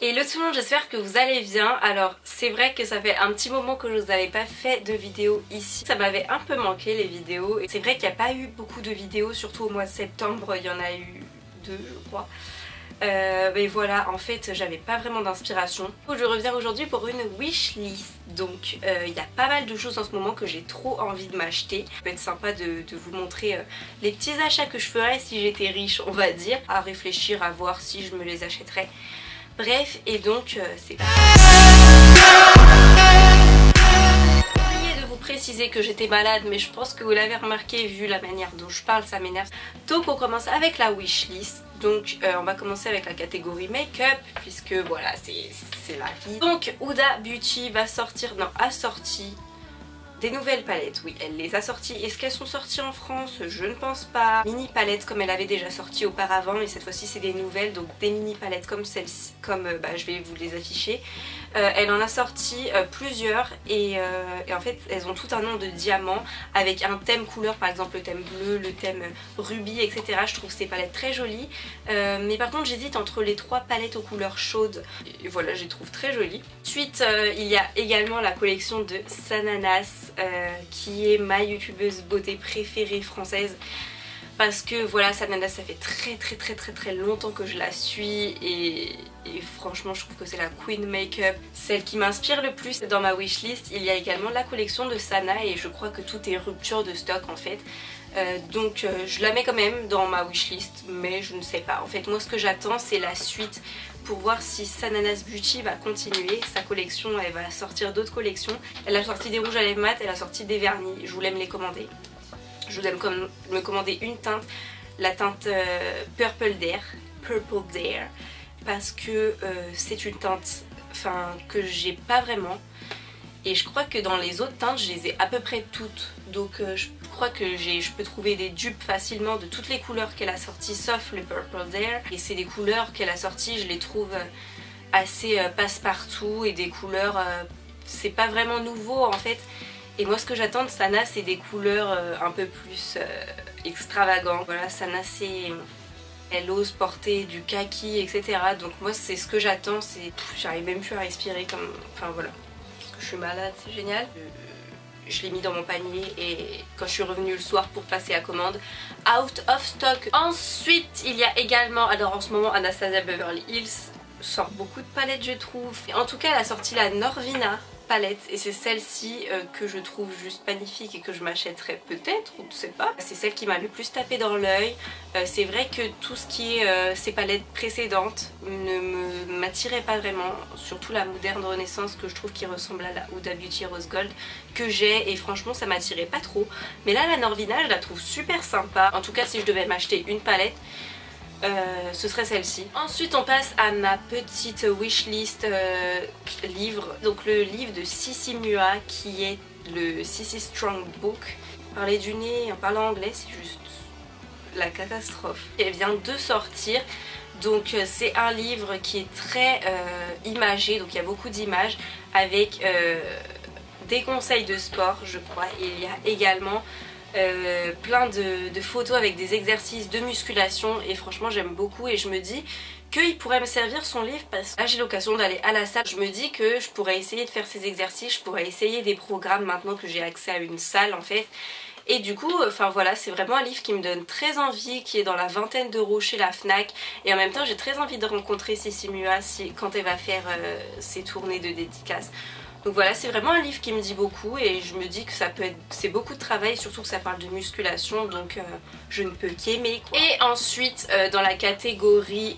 Hello tout le monde, j'espère que vous allez bien. Alors c'est vrai que ça fait un petit moment que je vous avais pas fait de vidéo ici. Ça m'avait un peu manqué les vidéos. C'est vrai qu'il n'y a pas eu beaucoup de vidéos, surtout au mois de septembre, il y en a eu 2 je crois. Mais voilà, en fait j'avais pas vraiment d'inspiration. Je reviens aujourd'hui pour une wishlist. Donc il y a pas mal de choses en ce moment que j'ai trop envie de m'acheter. Ça peut être sympa de vous montrer les petits achats que je ferais si j'étais riche, on va dire. À réfléchir, à voir si je me les achèterais. Bref, et donc c'est pas... J'ai oublié de vous préciser que j'étais malade, mais je pense que vous l'avez remarqué vu la manière dont je parle, ça m'énerve. Donc on commence avec la wishlist. Donc on va commencer avec la catégorie make-up, puisque voilà, c'est la vie. Donc Huda Beauty va sortir, non, a sorti des nouvelles palettes, oui, elle les a sorties. Est-ce qu'elles sont sorties en France? Je ne pense pas. Mini palettes comme elle avait déjà sorti auparavant, mais cette fois-ci c'est des nouvelles, donc des mini palettes comme celle-ci, comme je vais vous les afficher. Elle en a sorti plusieurs et en fait elles ont tout un nom de diamant avec un thème couleur, par exemple le thème bleu, le thème rubis, etc. Je trouve ces palettes très jolies, mais par contre j'hésite entre les 3 palettes aux couleurs chaudes et voilà, je les trouve très jolies. Ensuite il y a également la collection de Sananas qui est ma youtubeuse beauté préférée française. Parce que voilà, Sananas, ça fait très longtemps que je la suis et franchement je trouve que c'est la queen make-up, celle qui m'inspire le plus. Dans ma wishlist il y a également la collection de Sana et je crois que tout est rupture de stock en fait. Donc je la mets quand même dans ma wishlist, mais je ne sais pas. En fait moi ce que j'attends c'est la suite pour voir si Sananas Beauty va continuer sa collection. Elle va sortir d'autres collections. Elle a sorti des rouges à lèvres mat, elle a sorti des vernis, je voulais me les commander. Je voulais me commander une teinte, la teinte Purple Dare, parce que c'est une teinte que j'ai pas vraiment. Et je crois que dans les autres teintes, je les ai à peu près toutes. Donc je crois que je peux trouver des dupes facilement de toutes les couleurs qu'elle a sorties, sauf le Purple Dare. Et c'est des couleurs qu'elle a sorties, je les trouve assez passe-partout et des couleurs, c'est pas vraiment nouveau en fait. Et moi ce que j'attends de Sana c'est des couleurs un peu plus extravagantes. Voilà, Sana elle ose porter du kaki, etc. Donc moi c'est ce que j'attends, j'arrive même plus à respirer comme... Enfin voilà, parce que je suis malade, c'est génial. Je l'ai mis dans mon panier et quand je suis revenue le soir pour passer à commande, out of stock. Ensuite il y a également, alors en ce moment Anastasia Beverly Hills sort beaucoup de palettes je trouve. En tout cas elle a sorti la Norvina palette et c'est celle-ci que je trouve juste magnifique et que je m'achèterais peut-être, ou je sais pas. C'est celle qui m'a le plus tapé dans l'œil. C'est vrai que tout ce qui est ces palettes précédentes ne m'attirait pas vraiment, surtout la moderne renaissance que je trouve qui ressemble à la Huda Beauty Rose Gold que j'ai, et franchement ça m'attirait pas trop. Mais là la Norvina je la trouve super sympa. En tout cas si je devais m'acheter une palette, ce serait celle-ci. Ensuite on passe à ma petite wishlist livre. Donc le livre de Sissi Mua qui est le Sissi Strong Book. Parler du nez en parlant anglais c'est juste la catastrophe. Elle vient de sortir. Donc c'est un livre qui est très imagé, donc il y a beaucoup d'images avec des conseils de sport je crois. Et il y a également plein de photos avec des exercices de musculation et franchement j'aime beaucoup et je me dis qu'il pourrait me servir son livre parce que là j'ai l'occasion d'aller à la salle. Je me dis que je pourrais essayer de faire ces exercices, je pourrais essayer des programmes maintenant que j'ai accès à une salle en fait. Et du coup, enfin voilà, c'est vraiment un livre qui me donne très envie, qui est dans la vingtaine d'euros chez la Fnac. Et en même temps j'ai très envie de rencontrer Sissi Mua quand elle va faire ses tournées de dédicaces. Donc voilà, c'est vraiment un livre qui me dit beaucoup et je me dis que ça peut être, c'est beaucoup de travail, surtout que ça parle de musculation, donc je ne peux qu'aimer quoi. Et ensuite dans la catégorie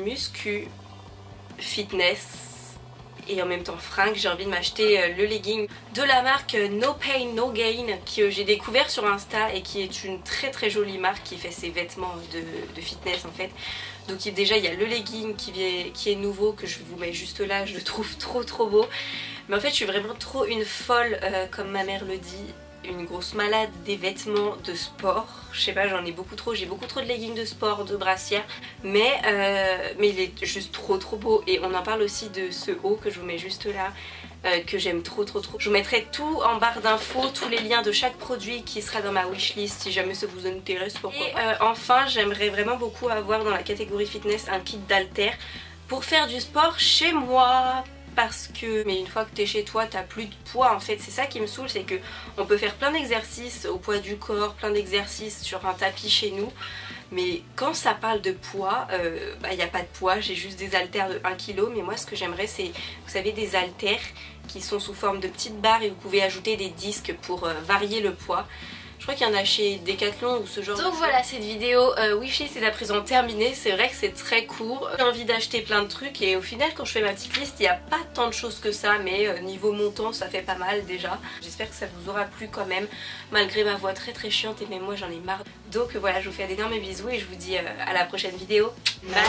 muscu, fitness et en même temps fringues, j'ai envie de m'acheter le legging de la marque No Pain No Gain que j'ai découvert sur Insta et qui est une très jolie marque qui fait ses vêtements de fitness en fait. Donc déjà il y a le legging qui est nouveau, que je vous mets juste là, je le trouve trop beau. Mais en fait je suis vraiment trop une folle, comme ma mère le dit, une grosse malade des vêtements de sport. Je sais pas, j'en ai beaucoup trop, j'ai beaucoup trop de leggings de sport, de brassières. Mais il est juste trop beau. Et on en parle aussi de ce haut que je vous mets juste là, que j'aime trop. Je vous mettrai tout en barre d'infos, tous les liens de chaque produit qui sera dans ma wishlist si jamais ça vous intéresse, pourquoi pas. Et enfin j'aimerais vraiment beaucoup avoir dans la catégorie fitness un kit d'haltères pour faire du sport chez moi. Parce que, mais une fois que t'es chez toi, t'as plus de poids en fait, c'est ça qui me saoule, c'est que on peut faire plein d'exercices au poids du corps, plein d'exercices sur un tapis chez nous, mais quand ça parle de poids, y a pas de poids, j'ai juste des haltères de 1 kg, mais moi ce que j'aimerais c'est, vous savez, des haltères qui sont sous forme de petites barres et vous pouvez ajouter des disques pour varier le poids. Je crois qu'il y en a chez Decathlon ou ce genre de choses. Donc voilà, cette vidéo Wishlist est à présent terminée. C'est vrai que c'est très court. J'ai envie d'acheter plein de trucs et au final quand je fais ma petite liste, il n'y a pas tant de choses que ça, mais niveau montant ça fait pas mal déjà. J'espère que ça vous aura plu quand même, malgré ma voix très très chiante et même moi j'en ai marre. Donc voilà, je vous fais d'énormes bisous et je vous dis à la prochaine vidéo. Bye.